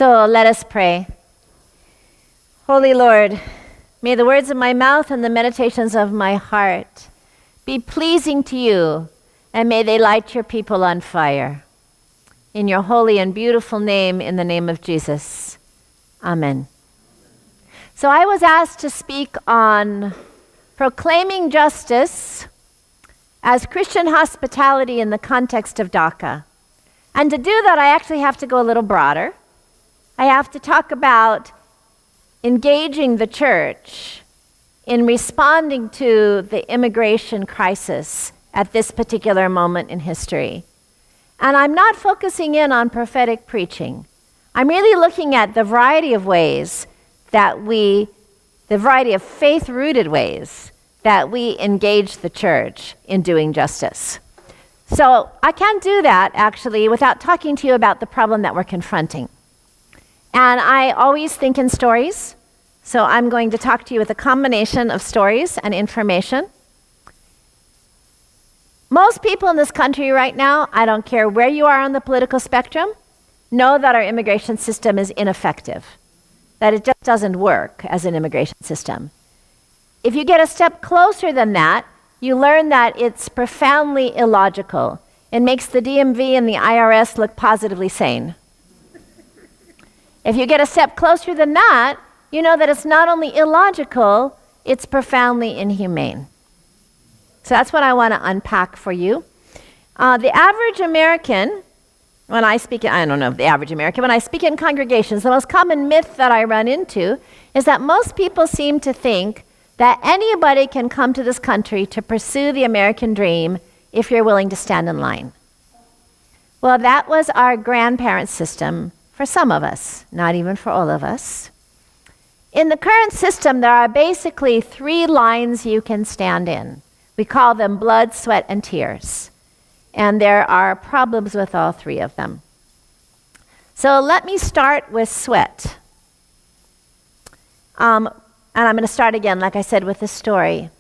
So let us pray. Holy Lord, may the words of my mouth and the meditations of my heart be pleasing to you, and may they light your people on fire. In your holy and beautiful name, in the name of Jesus. Amen. So I was asked to speak on proclaiming justice as Christian hospitality in the context of DACA. And to do that, I actually have to go a little broader. I have to talk about engaging the church in responding to the immigration crisis at this particular moment in history. And I'm not focusing in on prophetic preaching. I'm really looking at the variety of ways the variety of faith-rooted ways that we engage the church in doing justice. So I can't do that, actually, without talking to you about the problem that we're confronting. And I always think in stories, so I'm going to talk to you with a combination of stories and information. Most people in this country right now, I don't care where you are on the political spectrum, know that our immigration system is ineffective, that it just doesn't work as an immigration system. If you get a step closer than that, you learn that it's profoundly illogical. It makes the DMV and the IRS look positively sane. If you get a step closer than that, you know that it's not only illogical, it's profoundly inhumane. So that's what I want to unpack for you. The average American, when I speak in congregations, the most common myth that I run into is that most people seem to think that anybody can come to this country to pursue the American dream if you're willing to stand in line. Well, that was our grandparents' system for some of us, not even for all of us. In the current system, there are basically 3 lines you can stand in. We call them blood, sweat, and tears. And there are problems with all 3 of them. So let me start with sweat. And I'm going to start again, like I said, with this story.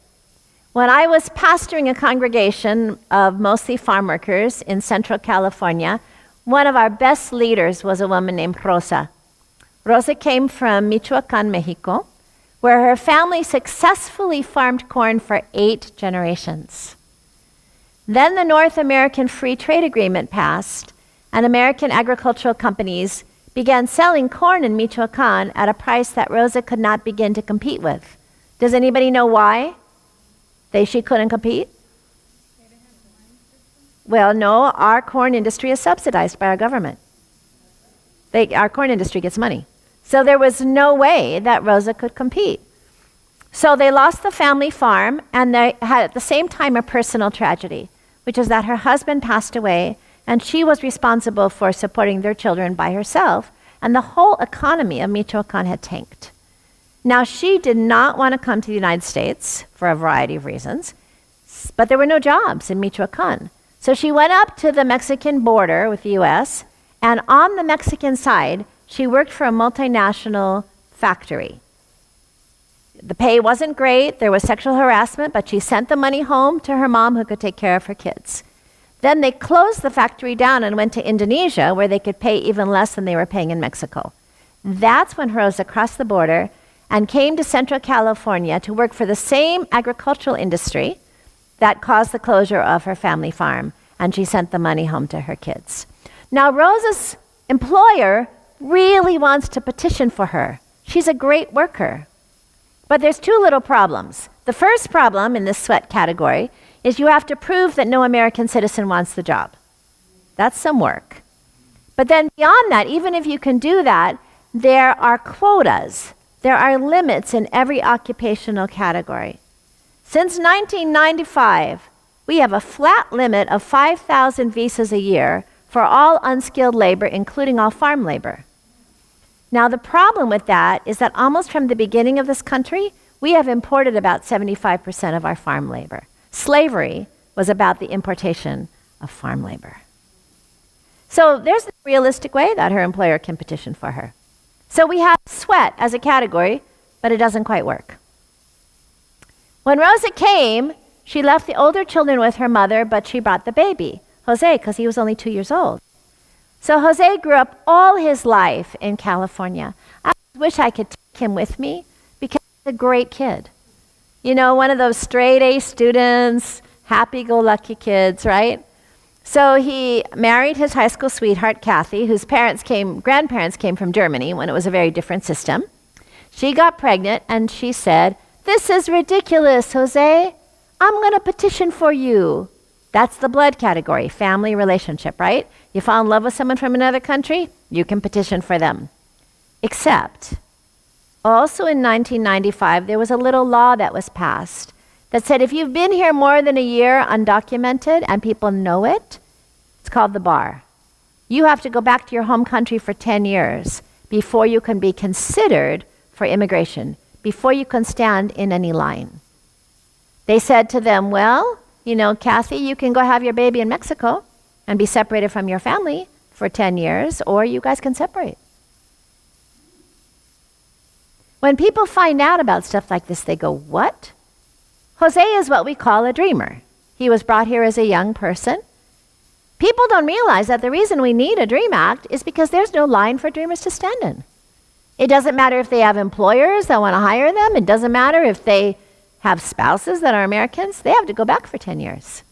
When I was pastoring a congregation of mostly farm workers in Central California, one of our best leaders was a woman named Rosa. Rosa came from Michoacan, Mexico, where her family successfully farmed corn for 8 generations. Then the North American Free Trade Agreement passed, and American agricultural companies began selling corn in Michoacan at a price that Rosa could not begin to compete with. Does anybody know why she couldn't compete? Well, no, our corn industry is subsidized by our government. Our corn industry gets money. So there was no way that Rosa could compete. So they lost the family farm, and they had at the same time a personal tragedy, which is that her husband passed away, and she was responsible for supporting their children by herself, and the whole economy of Michoacan had tanked. Now, she did not want to come to the United States for a variety of reasons, but there were no jobs in Michoacan. So she went up to the Mexican border with the US, and on the Mexican side, she worked for a multinational factory. The pay wasn't great, there was sexual harassment, but she sent the money home to her mom who could take care of her kids. Then they closed the factory down and went to Indonesia, where they could pay even less than they were paying in Mexico. That's when Rosa crossed the border and came to Central California to work for the same agricultural industry that caused the closure of her family farm, and she sent the money home to her kids. Now, Rosa's employer really wants to petition for her. She's a great worker. But there's 2 little problems. The first problem in this sweat category is you have to prove that no American citizen wants the job. That's some work. But then beyond that, even if you can do that, there are quotas. There are limits in every occupational category. Since 1995, we have a flat limit of 5,000 visas a year for all unskilled labor, including all farm labor. Now, the problem with that is that almost from the beginning of this country, we have imported about 75% of our farm labor. Slavery was about the importation of farm labor. So there's a realistic way that her employer can petition for her. So we have sweat as a category, but it doesn't quite work. When Rosa came, she left the older children with her mother, but she brought the baby, Jose, because he was only 2 years old. So Jose grew up all his life in California. I wish I could take him with me because he's a great kid. You know, one of those straight A students, happy-go-lucky kids, right? So he married his high school sweetheart, Kathy, whose grandparents came from Germany when it was a very different system. She got pregnant and she said, "This is ridiculous, Jose. I'm going to petition for you." That's the blood category, family relationship, right? You fall in love with someone from another country, you can petition for them. Except, also in 1995, there was a little law that was passed that said if you've been here more than a year undocumented and people know it, it's called the bar. You have to go back to your home country for 10 years before you can be considered for immigration, before you can stand in any line. They said to them, well, you know, Kathy, you can go have your baby in Mexico and be separated from your family for 10 years, or you guys can separate. When people find out about stuff like this, they go, what? Jose is what we call a dreamer. He was brought here as a young person. People don't realize that the reason we need a DREAM Act is because there's no line for dreamers to stand in. It doesn't matter if they have employers that want to hire them. It doesn't matter if they have spouses that are Americans. They have to go back for 10 years.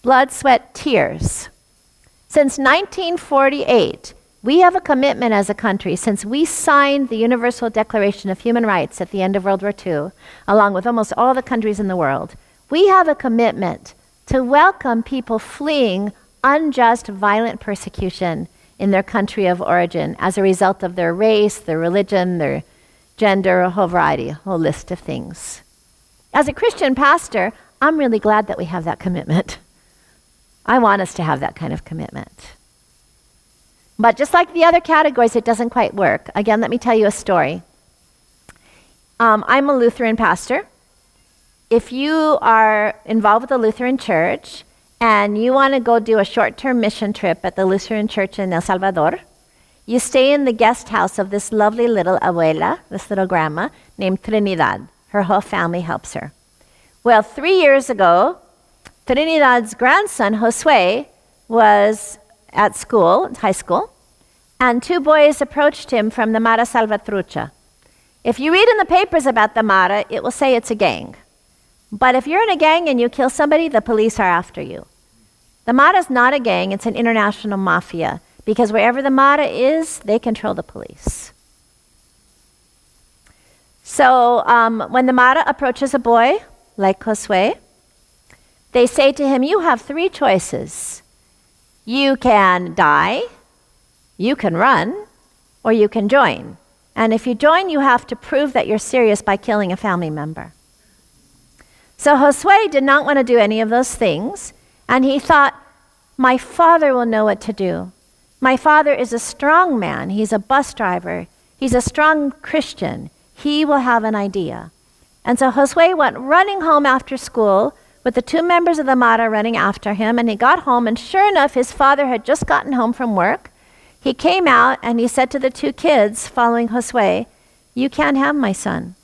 Blood, sweat, tears. Since 1948, we have a commitment as a country, since we signed the Universal Declaration of Human Rights at the end of World War II, along with almost all the countries in the world, we have a commitment to welcome people fleeing unjust, violent persecution in their country of origin as a result of their race, their religion, their gender, a whole variety, a whole list of things. As a Christian pastor, I'm really glad that we have that commitment. I want us to have that kind of commitment. But just like the other categories, it doesn't quite work. Again, let me tell you a story. I'm a Lutheran pastor. If you are involved with the Lutheran Church and you want to go do a short-term mission trip at the Lutheran Church in El Salvador, you stay in the guest house of this lovely little abuela, this little grandma, named Trinidad. Her whole family helps her. Well, 3 years ago, Trinidad's grandson, Josue, was at school, high school, and two boys approached him from the Mara Salvatrucha. If you read in the papers about the Mara, it will say it's a gang. But if you're in a gang and you kill somebody, the police are after you. The Mara is not a gang, it's an international mafia, because wherever the Mara is, they control the police. So when the Mara approaches a boy, like Josue, they say to him, you have three choices. You can die, you can run, or you can join. And if you join, you have to prove that you're serious by killing a family member. So Josue did not want to do any of those things, and he thought, my father will know what to do. My father is a strong man. He's a bus driver. He's a strong Christian. He will have an idea. And so Josue went running home after school with the two members of the Mara running after him, and he got home, and sure enough, his father had just gotten home from work. He came out and he said to the two kids following Josue, you can't have my son.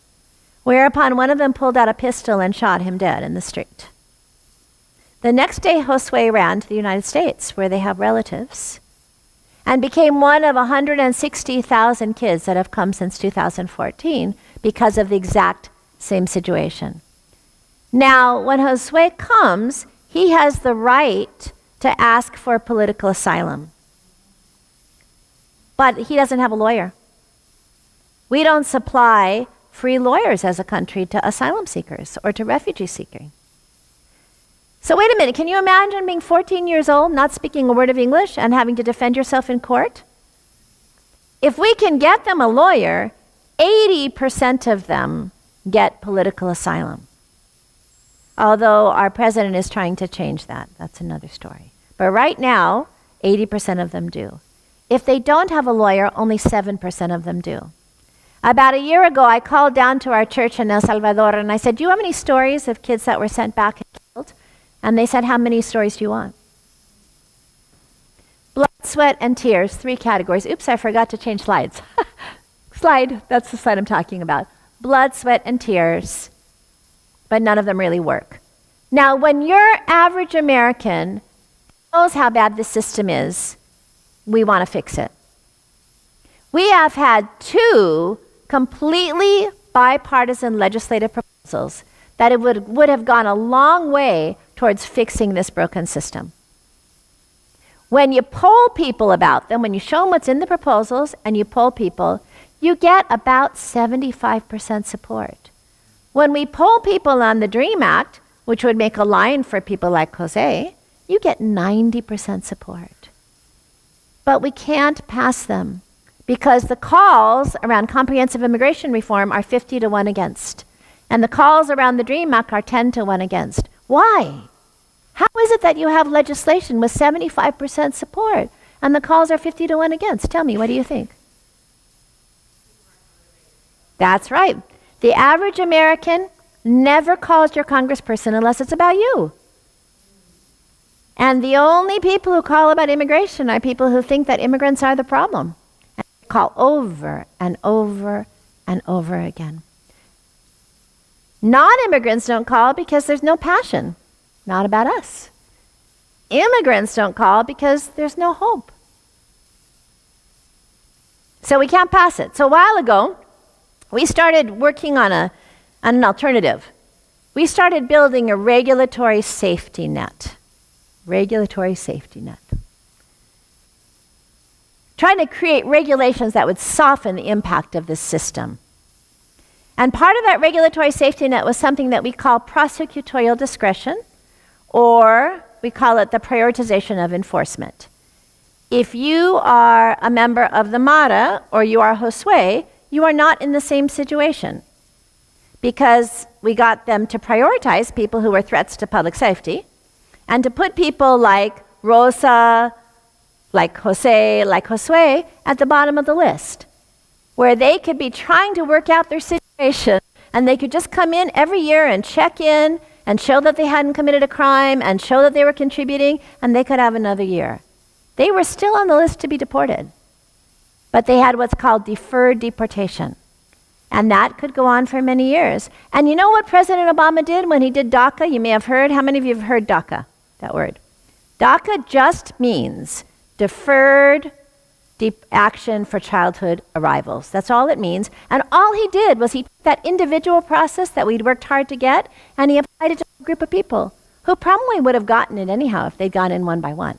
Whereupon one of them pulled out a pistol and shot him dead in the street. The next day, Josue ran to the United States, where they have relatives, and became one of 160,000 kids that have come since 2014 because of the exact same situation. Now, when Josue comes, he has the right to ask for political asylum. But he doesn't have a lawyer. We don't supply free lawyers as a country to asylum seekers or to refugee seekers. So wait a minute, can you imagine being 14 years old, not speaking a word of English, and having to defend yourself in court? If we can get them a lawyer, 80% of them get political asylum. Although our president is trying to change that. That's another story. But right now, 80% of them do. If they don't have a lawyer, only 7% of them do. About a year ago, I called down to our church in El Salvador and I said, do you have any stories of kids that were sent back and killed? And they said, how many stories do you want? Blood, sweat, and tears, 3 categories. Oops, I forgot to change slides. Slide, that's the slide I'm talking about. Blood, sweat, and tears. But none of them really work. Now, when you're average American, knows how bad this system is. We want to fix it. We have had 2 completely bipartisan legislative proposals that it would have gone a long way towards fixing this broken system. When you poll people about them, when you show them what's in the proposals and you poll people, you get about 75% support. When we poll people on the DREAM Act, which would make a line for people like Jose, you get 90% support. But we can't pass them because the calls around comprehensive immigration reform are 50 to 1 against. And the calls around the DREAM Act are 10 to 1 against. Why? How is it that you have legislation with 75% support and the calls are 50 to 1 against? Tell me, what do you think? That's right. The average American never calls your congressperson unless it's about you. And the only people who call about immigration are people who think that immigrants are the problem. And they call over and over and over again. Non-immigrants don't call because there's no passion. Not about us. Immigrants don't call because there's no hope. So we can't pass it. So a while ago, we started working on an alternative. We started building a regulatory safety net. Regulatory safety net. Trying to create regulations that would soften the impact of this system. And part of that regulatory safety net was something that we call prosecutorial discretion, or we call it the prioritization of enforcement. If you are a member of the MARA or you are Josue, you are not in the same situation, because we got them to prioritize people who were threats to public safety and to put people like Rosa, like Jose, like Josue at the bottom of the list, where they could be trying to work out their situation and they could just come in every year and check in and show that they hadn't committed a crime and show that they were contributing, and they could have another year. They were still on the list to be deported, but they had what's called deferred deportation. And that could go on for many years. And you know what President Obama did when he did DACA? You may have heard. How many of you have heard DACA, that word? DACA just means deferred action for childhood arrivals. That's all it means. And all he did was he took that individual process that we'd worked hard to get, and he applied it to a group of people who probably would have gotten it anyhow if they'd gone in one by one.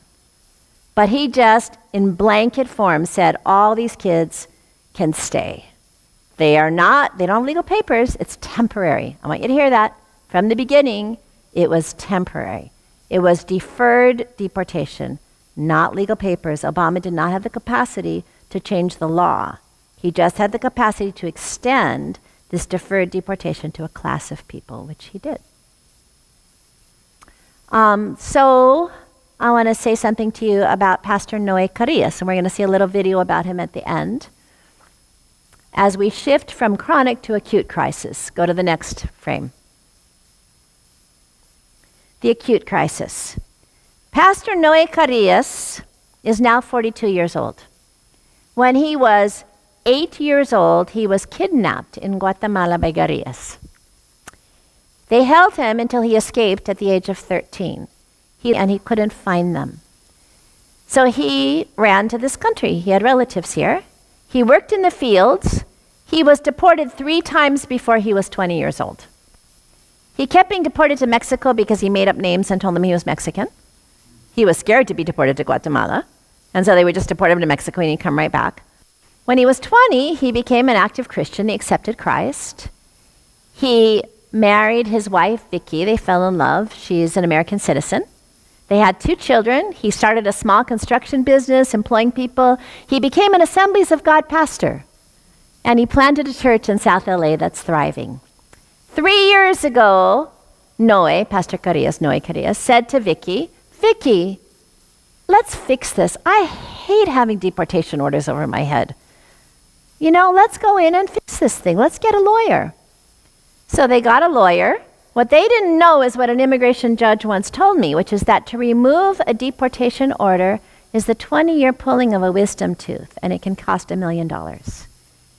But he just, in blanket form, said all these kids can stay. They don't have legal papers, it's temporary. I want you to hear that. From the beginning, it was temporary. It was deferred deportation, not legal papers. Obama did not have the capacity to change the law. He just had the capacity to extend this deferred deportation to a class of people, which he did. So I want to say something to you about Pastor Noé Carillas, and we're going to see a little video about him at the end. As we shift from chronic to acute crisis. Go to the next frame. The acute crisis. Pastor Noé Carillas is now 42 years old. When he was 8 years old, he was kidnapped in Guatemala by guerrillas. They held him until he escaped at the age of 13. And he couldn't find them. So he ran to this country. He had relatives here. He worked in the fields. He was deported 3 times before he was 20 years old. He kept being deported to Mexico because he made up names and told them he was Mexican. He was scared to be deported to Guatemala, and so they would just deport him to Mexico and he'd come right back. When he was 20, he became an active Christian. He accepted Christ. He married his wife, Vicky. They fell in love. She's an American citizen. They had 2 children. He started a small construction business, employing people. He became an Assemblies of God pastor. And he planted a church in South LA that's thriving. 3 years ago, Pastor Noé Carillas, said to Vicky, Vicky, let's fix this. I hate having deportation orders over my head. Let's go in and fix this thing. Let's get a lawyer. So they got a lawyer. What they didn't know is what an immigration judge once told me, which is that to remove a deportation order is the 20-year pulling of a wisdom tooth, and it can cost $1 million.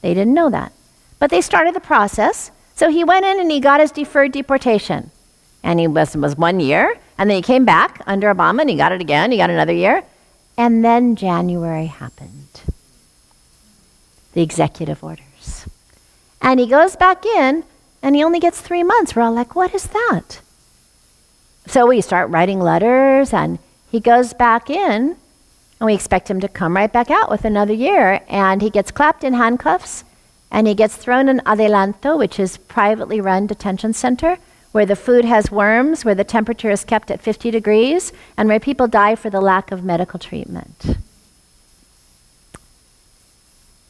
They didn't know that. But they started the process. So he went in and he got his deferred deportation. And he was 1 year. And then he came back under Obama and he got it again. He got another year. And then January happened. The executive orders. And he goes back in and he only gets 3 months. We're all like, what is that? So we start writing letters and he goes back in and we expect him to come right back out with another year. And he gets clapped in handcuffs and he gets thrown in Adelanto, which is privately run detention center, where the food has worms, where the temperature is kept at 50 degrees, and where people die for the lack of medical treatment.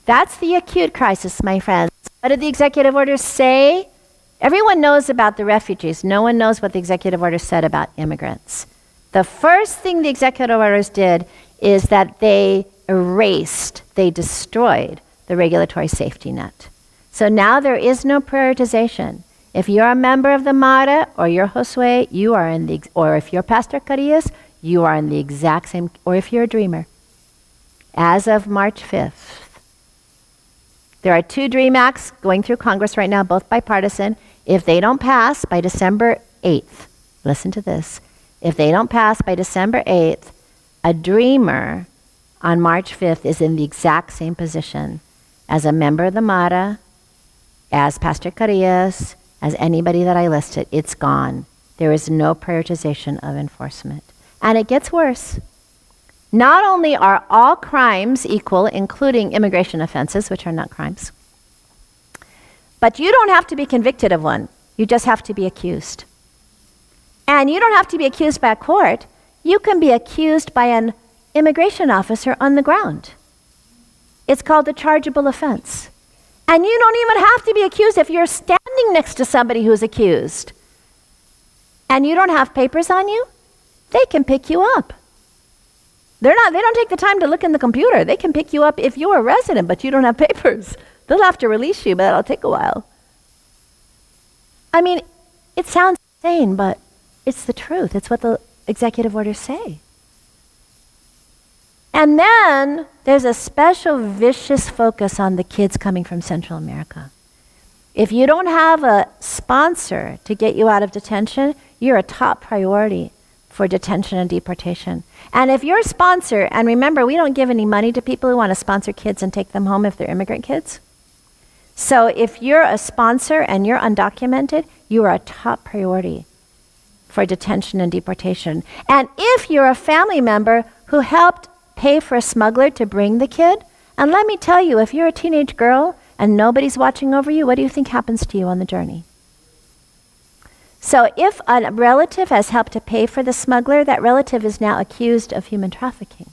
That's the acute crisis, my friends. What did the executive orders say? Everyone knows about the refugees. No one knows what the executive orders said about immigrants. The first thing the executive orders did is that they erased, they destroyed the regulatory safety net. So now there is no prioritization. If you're a member of the MARA or you're Josue, you are in the, or if you're Pastor Carillas, you are in the exact same, or if you're a dreamer. As of March 5th, there are 2 DREAM Acts going through Congress right now, both bipartisan. If they don't pass by December 8th, listen to this, if they don't pass by December 8th, a dreamer on March 5th is in the exact same position as a member of the MARA, as Pastor Carillas, as anybody that I listed. It's gone. There is no prioritization of enforcement. And it gets worse. Not only are all crimes equal, including immigration offenses, which are not crimes, but you don't have to be convicted of one. You just have to be accused. And you don't have to be accused by a court. You can be accused by an immigration officer on the ground. It's called a chargeable offense. And you don't even have to be accused if you're standing next to somebody who's accused. And you don't have papers on you, they can pick you up. They don't take the time to look in the computer. They can pick you up if you're a resident, but you don't have papers. They'll have to release you, but it'll take a while. I mean, it sounds insane, but it's the truth. It's what the executive orders say. And then there's a special vicious focus on the kids coming from Central America. If you don't have a sponsor to get you out of detention, you're a top priority for detention and deportation. And if you're a sponsor, and remember, we don't give any money to people who want to sponsor kids and take them home if they're immigrant kids. So if you're a sponsor and you're undocumented, you are a top priority for detention and deportation. And if you're a family member who helped pay for a smuggler to bring the kid, and let me tell you, if you're a teenage girl and nobody's watching over you, what do you think happens to you on the journey? So if a relative has helped to pay for the smuggler, that relative is now accused of human trafficking.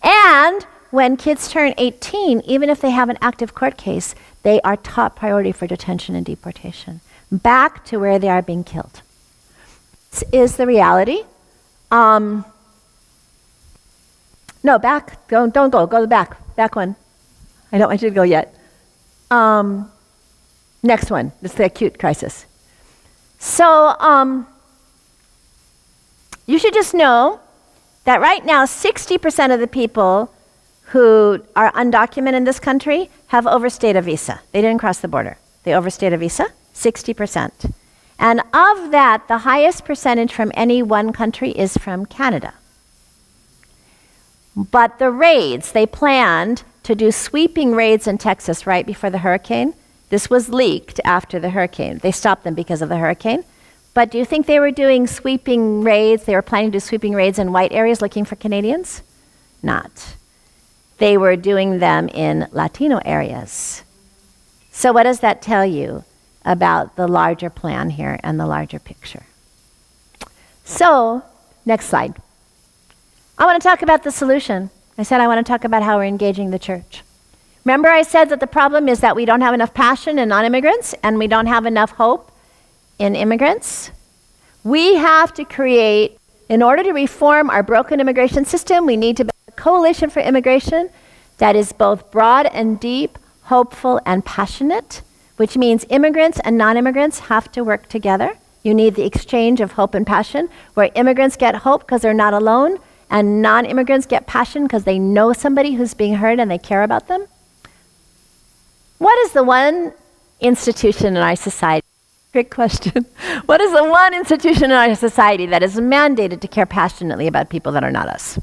And when kids turn 18, even if they have an active court case, they are top priority for detention and deportation, back to where they are being killed. This is the reality. No, back. Don't go. Go to the back. Back one. I don't want you to go yet. Next one. This is the acute crisis. So you should just know that right now 60% of the people who are undocumented in this country have overstayed a visa. They didn't cross the border. They overstayed a visa, 60%. And of that, the highest percentage from any one country is from Canada. But the raids, they planned to do sweeping raids in Texas right before the hurricane. This was leaked after the hurricane. They stopped them because of the hurricane. But do you think they were doing sweeping raids? They were planning to do sweeping raids in white areas looking for Canadians? Not. They were doing them in Latino areas. So what does that tell you about the larger plan here and the larger picture? So, next slide. I want to talk about the solution. I said I want to talk about how we're engaging the church. Remember I said that the problem is that we don't have enough passion in non-immigrants and we don't have enough hope in immigrants? We have to create, in order to reform our broken immigration system, we need to build a coalition for immigration that is both broad and deep, hopeful and passionate, which means immigrants and non-immigrants have to work together. You need the exchange of hope and passion, where immigrants get hope because they're not alone, and non-immigrants get passion because they know somebody who's being heard and they care about them. What is the one institution in our society Great question. What is the one institution in our society that is mandated to care passionately about people that are not us?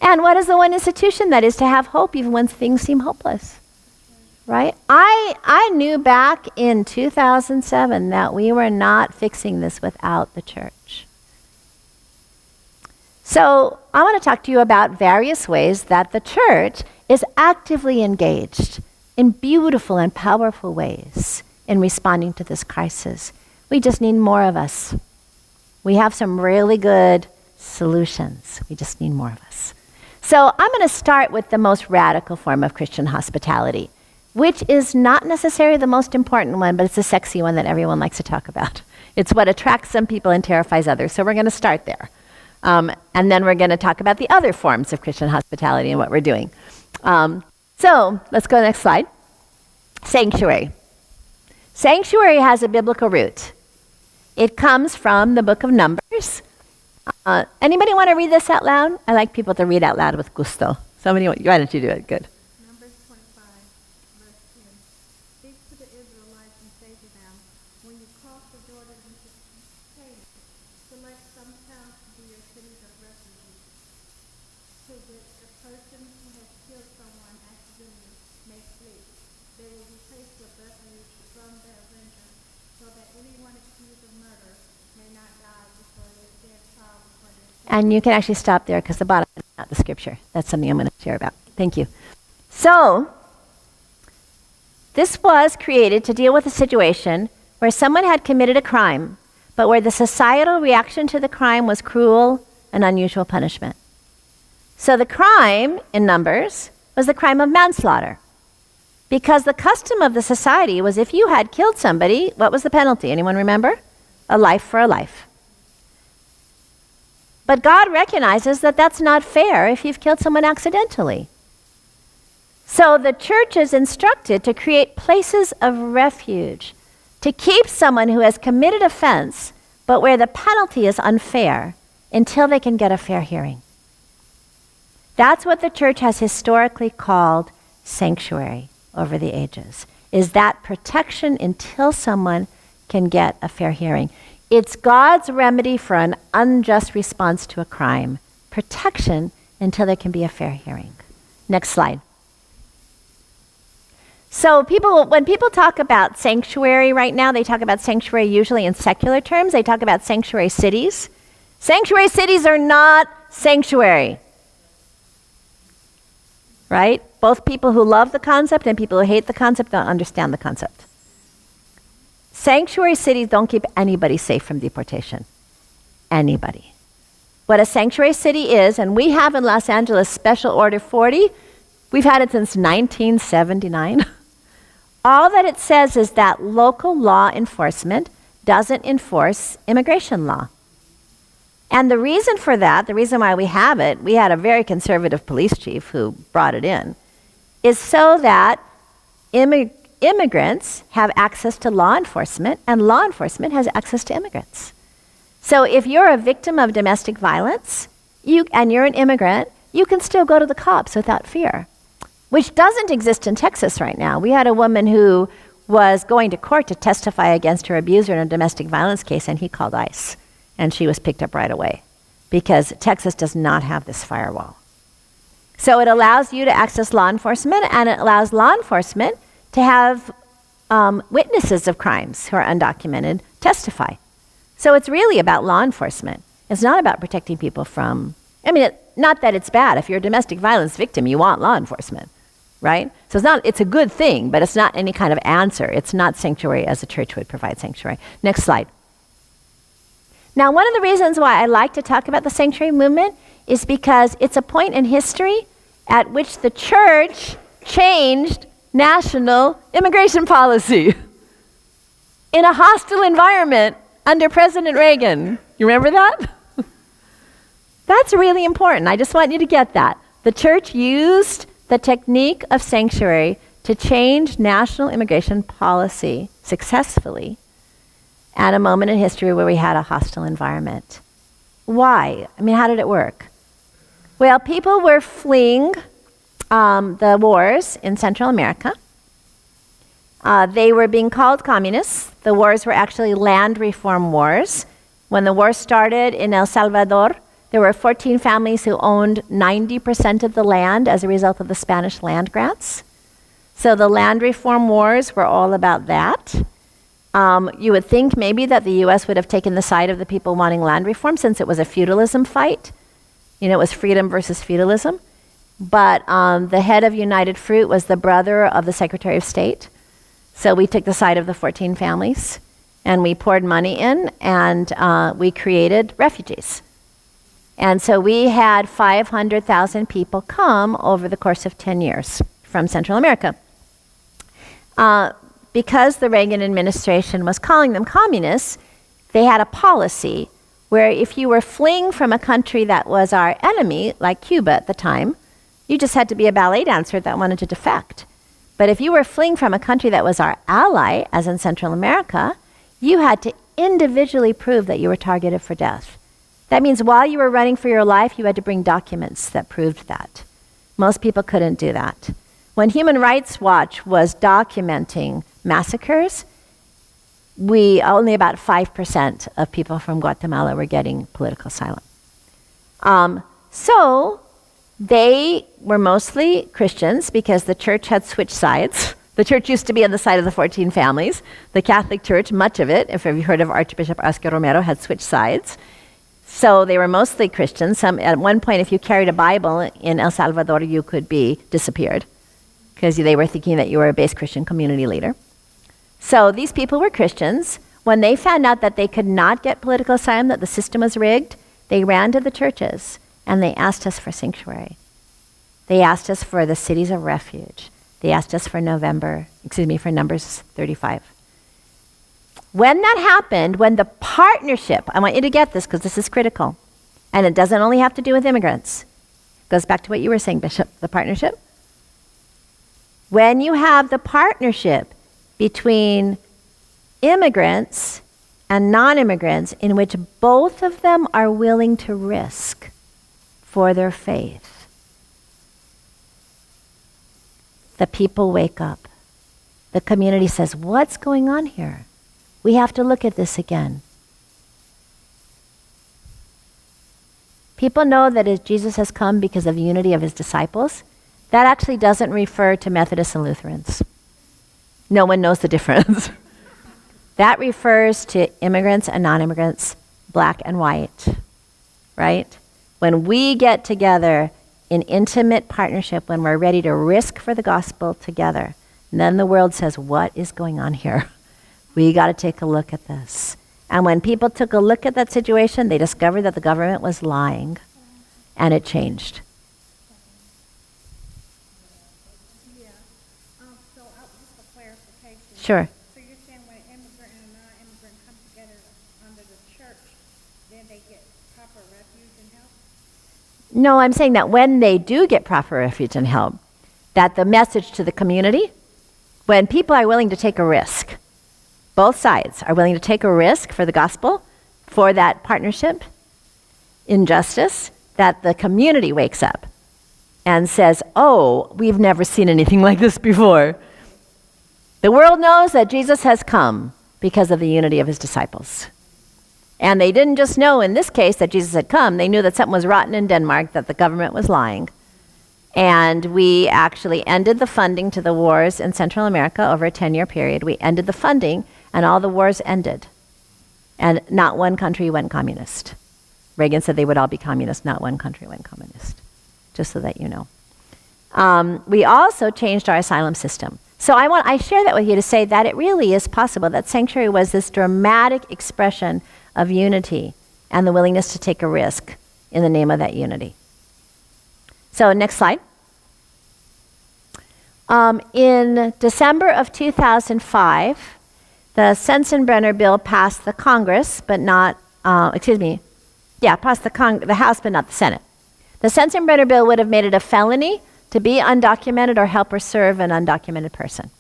And what is the one institution that is to have hope even when things seem hopeless? Right? I knew back in 2007 that we were not fixing this without the church. So I want to talk to you about various ways that the church is actively engaged in beautiful and powerful ways in responding to this crisis. We just need more of us. We have some really good solutions. We just need more of us. So I'm going to start with the most radical form of Christian hospitality, which is not necessarily the most important one, but it's a sexy one that everyone likes to talk about. It's what attracts some people and terrifies others. So we're going to start there. And then we're going to talk about the other forms of Christian hospitality and what we're doing. So let's go to the next slide. Sanctuary. Sanctuary has a biblical root. It comes from the book of Numbers. Anybody want to read this out loud? I like people to read out loud with gusto. Somebody, why don't you do it? Good. Numbers 25, verse 10. Speak to the Israelites and say to them, when you cross the Jordan into Canaan, select some towns to be your cities of refuge, so that the person who has killed someone accidentally may flee. They will be placed of refuge from their avenger, so that anyone accused of murder may not die before their dead child before their sin. And you can actually stop there because the bottom is not the scripture. That's something I'm going to share about. Thank you. So, this was created to deal with a situation where someone had committed a crime, but where the societal reaction to the crime was cruel and unusual punishment. So the crime in Numbers was the crime of manslaughter. Because the custom of the society was if you had killed somebody, what was the penalty? Anyone remember? A life for a life. But God recognizes that that's not fair if you've killed someone accidentally. So the church is instructed to create places of refuge, to keep someone who has committed offense, but where the penalty is unfair, until they can get a fair hearing. That's what the church has historically called sanctuary over the ages, is that protection until someone can get a fair hearing. It's God's remedy for an unjust response to a crime, protection until there can be a fair hearing. Next slide. So when people talk about sanctuary right now, they talk about sanctuary usually in secular terms. They talk about sanctuary cities. Sanctuary cities are not sanctuary. Right? Both people who love the concept and people who hate the concept don't understand the concept. Sanctuary cities don't keep anybody safe from deportation. Anybody. What a sanctuary city is, and we have in Los Angeles Special Order 40, we've had it since 1979. All that it says is that local law enforcement doesn't enforce immigration law. And the reason for that, the reason why we have it, we had a very conservative police chief who brought it in, is so that immigrants have access to law enforcement, and law enforcement has access to immigrants. So if you're a victim of domestic violence, and you're an immigrant, you can still go to the cops without fear, which doesn't exist in Texas right now. We had a woman who was going to court to testify against her abuser in a domestic violence case, and he called ICE, and she was picked up right away because Texas does not have this firewall. So it allows you to access law enforcement, and it allows law enforcement to have witnesses of crimes who are undocumented testify. So it's really about law enforcement. It's not about protecting people from, not that it's bad. If you're a domestic violence victim, you want law enforcement, right? So it's a good thing, but it's not any kind of answer. It's not sanctuary as the church would provide sanctuary. Next slide. Now, one of the reasons why I like to talk about the sanctuary movement is because it's a point in history at which the church changed national immigration policy in a hostile environment under President Reagan. You remember that? That's really important. I just want you to get that. The church used the technique of sanctuary to change national immigration policy successfully at a moment in history where we had a hostile environment. Why? How did it work? Well, people were fleeing the wars in Central America, They were being called communists. The wars were actually land reform wars. When the war started in El Salvador, there were 14 families who owned 90% of the land as a result of the Spanish land grants. So the land reform wars were all about that. You would think maybe that the U.S. would have taken the side of the people wanting land reform since it was a feudalism fight. It was freedom versus feudalism. But the head of United Fruit was the brother of the Secretary of State. So we took the side of the 14 families, and we poured money in, and we created refugees. And so we had 500,000 people come over the course of 10 years from Central America. Because the Reagan administration was calling them communists, they had a policy where if you were fleeing from a country that was our enemy, like Cuba at the time, you just had to be a ballet dancer that wanted to defect. But if you were fleeing from a country that was our ally, as in Central America, you had to individually prove that you were targeted for death. That means while you were running for your life, you had to bring documents that proved that. Most people couldn't do that. When Human Rights Watch was documenting massacres, only about 5% of people from Guatemala were getting political asylum. So they were mostly Christians because the church had switched sides. The church used to be on the side of the 14 families. The Catholic Church, much of it, if you've heard of Archbishop Oscar Romero, had switched sides. So they were mostly Christians. At one point, if you carried a Bible in El Salvador, you could be disappeared because they were thinking that you were a base Christian community leader. So these people were Christians. When they found out that they could not get political asylum, that the system was rigged, they ran to the churches and they asked us for sanctuary. They asked us for the cities of refuge. They asked us for Numbers 35. When that happened, when the partnership, I want you to get this because this is critical, and it doesn't only have to do with immigrants. It goes back to what you were saying, Bishop, the partnership. When you have the partnership between immigrants and non-immigrants in which both of them are willing to risk for their faith, the people wake up. The community says, what's going on here? We have to look at this again. People know that Jesus has come because of the unity of his disciples. That actually doesn't refer to Methodists and Lutherans. No one knows the difference. That refers to immigrants and non-immigrants, black and white, right? When we get together in intimate partnership, when we're ready to risk for the gospel together, then the world says, what is going on here? We got to take a look at this. And when people took a look at that situation, they discovered that the government was lying, and it changed. So just a clarification. Sure. So you're saying when an immigrant and a non-immigrant come together under the church, then they get proper refuge and help? No, I'm saying that when they do get proper refuge and help, that the message to the community, when people are willing to take a risk, both sides are willing to take a risk for the gospel, for that partnership in justice, that the community wakes up and says, oh, we've never seen anything like this before. The world knows that Jesus has come because of the unity of his disciples. And they didn't just know in this case that Jesus had come, they knew that something was rotten in Denmark, that the government was lying. And we actually ended the funding to the wars in Central America over a 10-year period. We ended the funding, and all the wars ended. And not one country went communist. Reagan said they would all be communist, not one country went communist, just so that you know. We also changed our asylum system. So I share that with you to say that it really is possible that sanctuary was this dramatic expression of unity and the willingness to take a risk in the name of that unity. So next slide. In December of 2005, the Sensenbrenner bill passed the Congress, but not, passed the House, but not the Senate. The Sensenbrenner bill would have made it a felony to be undocumented or help or serve an undocumented person.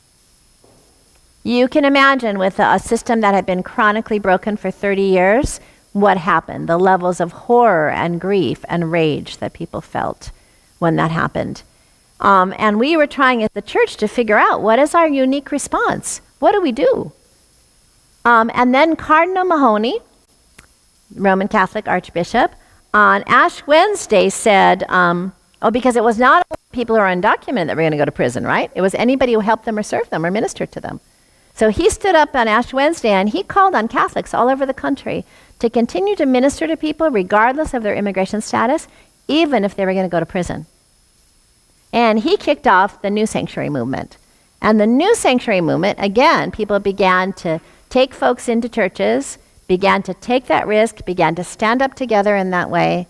You can imagine with a system that had been chronically broken for 30 years, what happened, the levels of horror and grief and rage that people felt when that happened. And we were trying at the church to figure out what is our unique response? What do we do? And then Cardinal Mahoney, Roman Catholic Archbishop, on Ash Wednesday said, because it was not only people who are undocumented that were going to go to prison, right? It was anybody who helped them or served them or ministered to them. So he stood up on Ash Wednesday and he called on Catholics all over the country to continue to minister to people regardless of their immigration status, even if they were going to go to prison. And he kicked off the New Sanctuary movement. And the New Sanctuary movement, again, people began to take folks into churches, began to take that risk, began to stand up together in that way.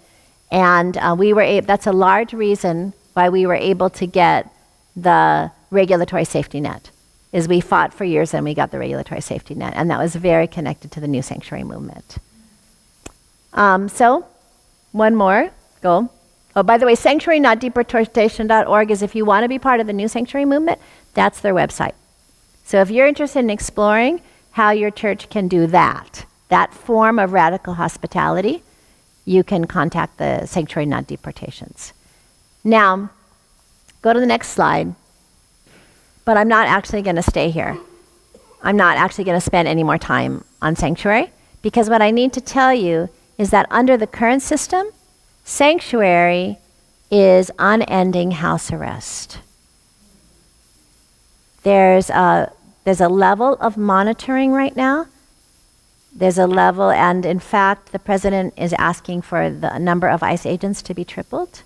And that's a large reason why we were able to get the regulatory safety net, is we fought for years and we got the regulatory safety net. And that was very connected to the New Sanctuary movement. So, one more, go. Oh, by the way, sanctuary.deportation.org is if you want to be part of the New Sanctuary movement, that's their website. So if you're interested in exploring how your church can do that form of radical hospitality, you can contact the Sanctuary Not Deportations. Now, go to the next slide. But I'm not actually going to stay here. I'm not actually going to spend any more time on Sanctuary, because what I need to tell you is that under the current system, Sanctuary is unending house arrest. There's a level of monitoring right now. There's a level, and in fact, the president is asking for the number of ICE agents to be tripled.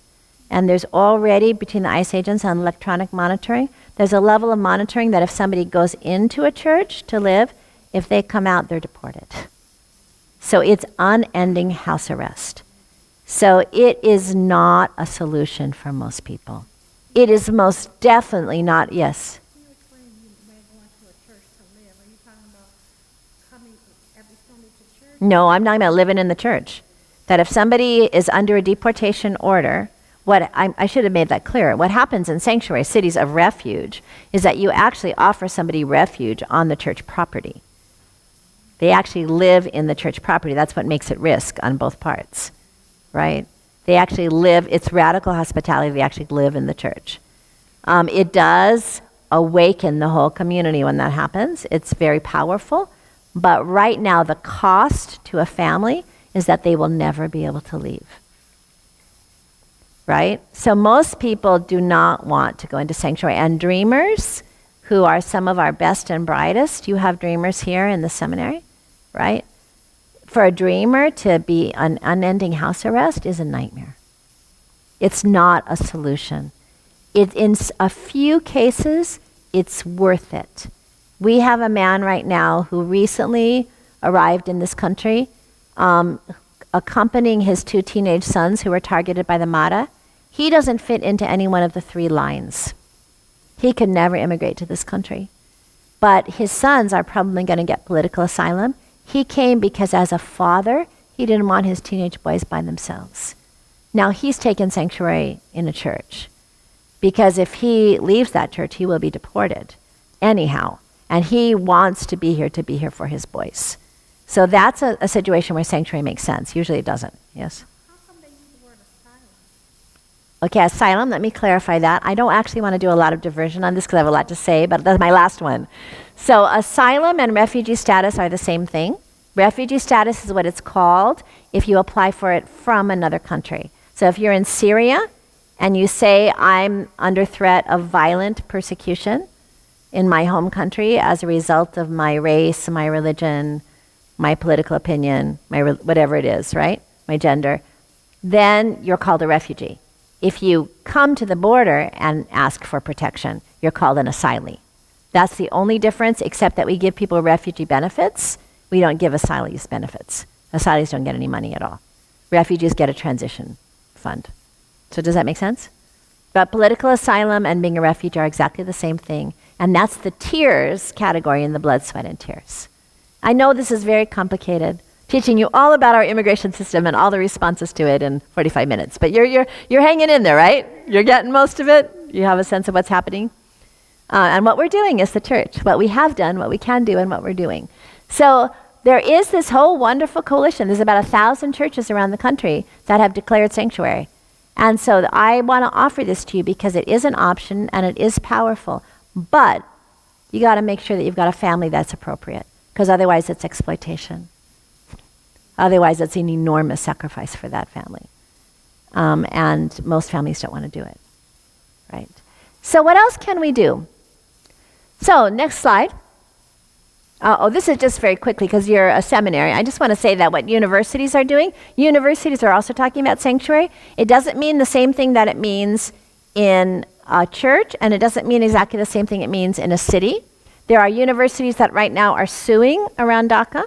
And there's already, between the ICE agents and electronic monitoring, there's a level of monitoring that if somebody goes into a church to live, if they come out, they're deported. So it's unending house arrest. So it is not a solution for most people. It is most definitely not, yes? You explained you may go into a church to live. Are you talking about coming every Sunday to church? No, I'm talking about living in the church. That if somebody is under a deportation order, I should have made that clear. What happens in sanctuary cities of refuge is that you actually offer somebody refuge on the church property. They actually live in the church property. That's what makes it risk on both parts, right? They actually live, it's radical hospitality, they actually live in the church. It does awaken the whole community when that happens. It's very powerful. But right now, the cost to a family is that they will never be able to leave. Right? So most people do not want to go into sanctuary. And dreamers, who are some of our best and brightest, you have dreamers here in the seminary, right? For a dreamer to be an unending house arrest is a nightmare. It's not a solution. In a few cases, it's worth it. We have a man right now who recently arrived in this country, accompanying his 2 teenage sons who were targeted by the MARA. He doesn't fit into any one of the 3 lines. He could never immigrate to this country. But his sons are probably going to get political asylum. He came because as a father, he didn't want his teenage boys by themselves. Now he's taken sanctuary in a church, because if he leaves that church, he will be deported anyhow. And he wants to be here for his boys. So that's a situation where sanctuary makes sense. Usually it doesn't. Yes? How come they use the word asylum? Okay, asylum, let me clarify that. I don't actually want to do a lot of diversion on this because I have a lot to say, but that's my last one. So asylum and refugee status are the same thing. Refugee status is what it's called if you apply for it from another country. So if you're in Syria and you say, I'm under threat of violent persecution in my home country as a result of my race, my religion, my political opinion, whatever it is, right? My gender, then you're called a refugee. If you come to the border and ask for protection, you're called an asylee. That's the only difference, except that we give people refugee benefits. We don't give asylees benefits. Asylees don't get any money at all. Refugees get a transition fund. So does that make sense? But political asylum and being a refugee are exactly the same thing. And that's the tears category in the blood, sweat, and tears. I know this is very complicated, teaching you all about our immigration system and all the responses to it in 45 minutes. But you're hanging in there, right? You're getting most of it. You have a sense of what's happening. And what we're doing is the church, what we have done, what we can do, and what we're doing. So there is this whole wonderful coalition. There's about 1,000 churches around the country that have declared sanctuary. And so I want to offer this to you because it is an option and it is powerful. But you got to make sure that you've got a family that's appropriate, because otherwise it's exploitation. Otherwise it's an enormous sacrifice for that family. And most families don't want to do it, right? So what else can we do? So next slide. This is just very quickly because you're a seminary. I just want to say that what universities are doing, universities are also talking about sanctuary. It doesn't mean the same thing that it means in a church, and it doesn't mean exactly the same thing it means in a city. There are universities that right now are suing around DACA.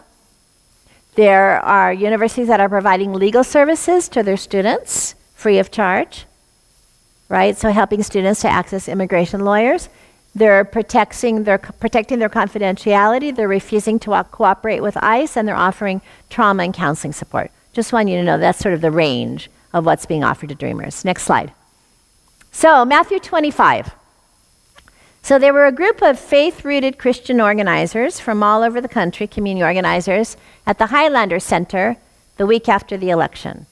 There are universities that are providing legal services to their students free of charge, right? So helping students to access immigration lawyers. They're protecting their confidentiality. They're refusing to cooperate with ICE, and they're offering trauma and counseling support. Just want you to know that's sort of the range of what's being offered to Dreamers. Next slide. So Matthew 25. So there were a group of faith-rooted Christian organizers from all over the country, community organizers, at the Highlander Center the week after the election.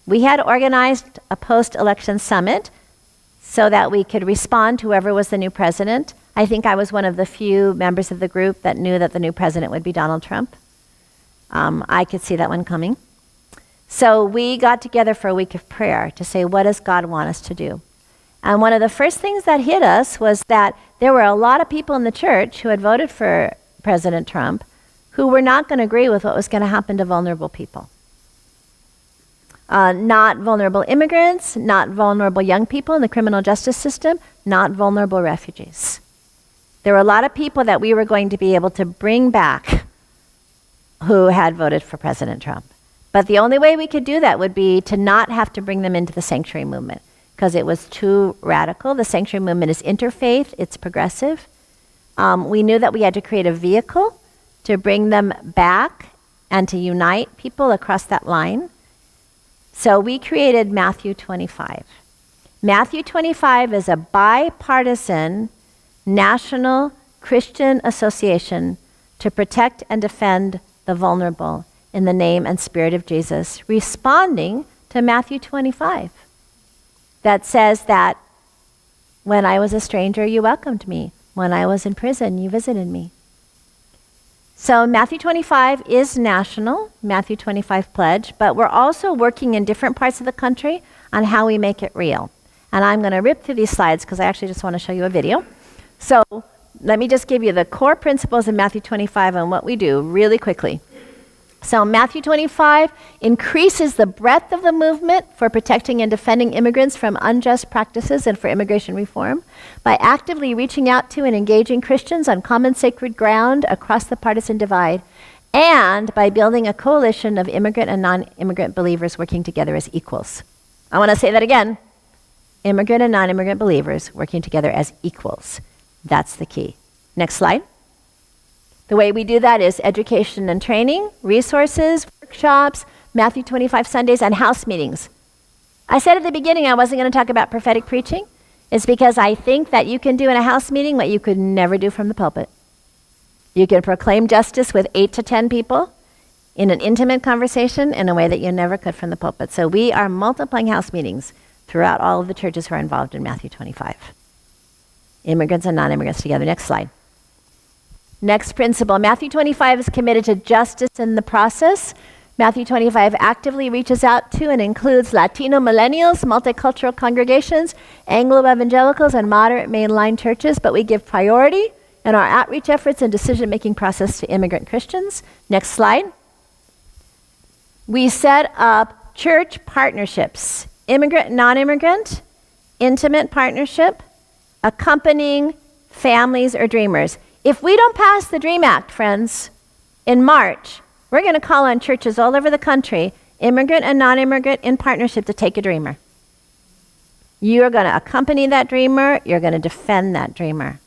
We had organized a post-election summit so that we could respond to whoever was the new president. I think I was one of the few members of the group that knew that the new president would be Donald Trump. I could see that one coming. So we got together for a week of prayer to say, what does God want us to do? And one of the first things that hit us was that there were a lot of people in the church who had voted for President Trump who were not going to agree with what was going to happen to vulnerable people. Not vulnerable immigrants, not vulnerable young people in the criminal justice system, not vulnerable refugees. There were a lot of people that we were going to be able to bring back who had voted for President Trump. But the only way we could do that would be to not have to bring them into the sanctuary movement, because it was too radical. The sanctuary movement is interfaith, it's progressive. We knew that we had to create a vehicle to bring them back and to unite people across that line. So we created Matthew 25. Matthew 25 is a bipartisan national Christian association to protect and defend the vulnerable in the name and spirit of Jesus, responding to Matthew 25 that says that when I was a stranger, you welcomed me. When I was in prison, you visited me. So Matthew 25 is national, Matthew 25 pledge, but we're also working in different parts of the country on how we make it real. And I'm going to rip through these slides because I actually just want to show you a video. So let me just give you the core principles of Matthew 25 and what we do really quickly. So Matthew 25 increases the breadth of the movement for protecting and defending immigrants from unjust practices and for immigration reform by actively reaching out to and engaging Christians on common sacred ground across the partisan divide, and by building a coalition of immigrant and non-immigrant believers working together as equals. I want to say that again. Immigrant and non-immigrant believers working together as equals. That's the key. Next slide. The way we do that is education and training, resources, workshops, Matthew 25 Sundays, and house meetings. I said at the beginning I wasn't going to talk about prophetic preaching. It's because I think that you can do in a house meeting what you could never do from the pulpit. You can proclaim justice with 8 to 10 people in an intimate conversation in a way that you never could from the pulpit. So we are multiplying house meetings throughout all of the churches who are involved in Matthew 25. Immigrants and non-immigrants together. Next slide. Next principle, Matthew 25 is committed to justice in the process. Matthew 25 actively reaches out to and includes Latino millennials, multicultural congregations, Anglo-evangelicals, and moderate mainline churches, but we give priority in our outreach efforts and decision-making process to immigrant Christians. Next slide. We set up church partnerships, immigrant, non-immigrant, intimate partnership, accompanying families or dreamers. If we don't pass the DREAM Act, friends, in March, we're going to call on churches all over the country, immigrant and non-immigrant, in partnership to take a dreamer. You're going to accompany that dreamer. You're going to defend that dreamer.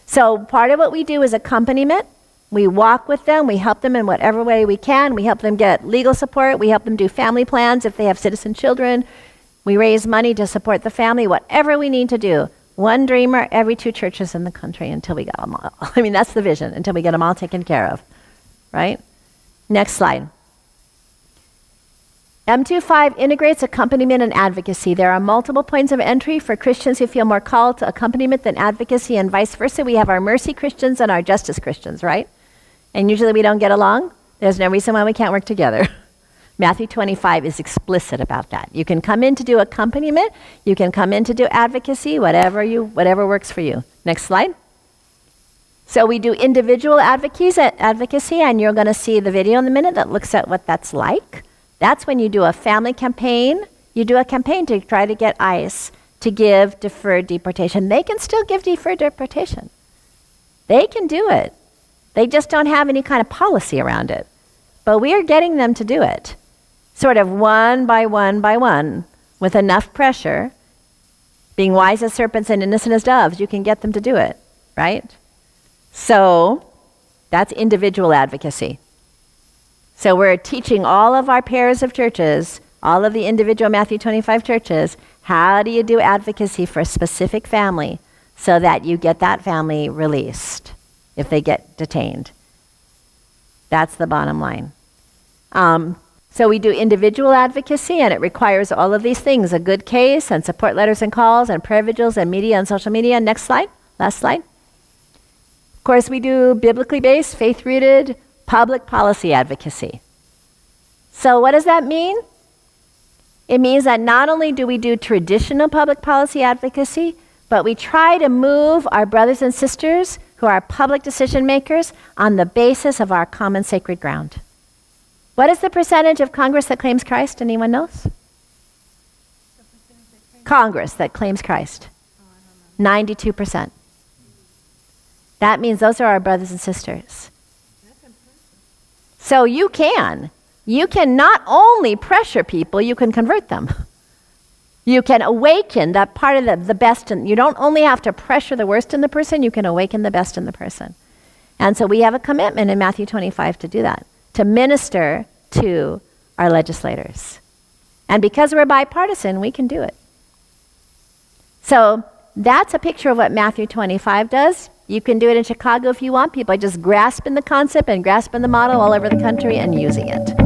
So part of what we do is accompaniment. We walk with them. We help them in whatever way we can. We help them get legal support. We help them do family plans if they have citizen children. We raise money to support the family, whatever we need to do. One dreamer every 2 churches in the country until we get them all. I mean, that's the vision, until we get them all taken care of, right? Next slide. M25 integrates accompaniment and advocacy. There are multiple points of entry for Christians who feel more called to accompaniment than advocacy, and vice versa. We have our mercy Christians and our justice Christians, right? And usually we don't get along. There's no reason why we can't work together. Matthew 25 is explicit about that. You can come in to do accompaniment. You can come in to do advocacy, whatever works for you. Next slide. So we do individual advocacy, and you're going to see the video in a minute that looks at what that's like. That's when you do a family campaign. You do a campaign to try to get ICE to give deferred deportation. They can still give deferred deportation. They can do it. They just don't have any kind of policy around it. But we are getting them to do it. Sort of one by one by one, with enough pressure, being wise as serpents and innocent as doves, you can get them to do it, right? So that's individual advocacy. So we're teaching all of our pairs of churches, all of the individual Matthew 25 churches, how do you do advocacy for a specific family so that you get that family released if they get detained. That's the bottom line. So we do individual advocacy, and it requires all of these things: a good case and support letters and calls and prayer vigils and media and social media. Next slide, last slide. Of course, we do biblically based, faith-rooted, public policy advocacy. So what does that mean? It means that not only do we do traditional public policy advocacy, but we try to move our brothers and sisters who are public decision makers on the basis of our common sacred ground. What is the percentage of Congress that claims Christ? Anyone knows? Congress that claims Christ. 92%. That means those are our brothers and sisters. So you can not only pressure people, you can convert them. You can awaken that part of the best. You don't only have to pressure the worst in the person, you can awaken the best in the person. And so we have a commitment in Matthew 25 to do that, to minister to our legislators. And because we're bipartisan, we can do it. So that's a picture of what Matthew 25 does. You can do it in Chicago if you want. People are just grasping the concept and grasping the model all over the country and using it.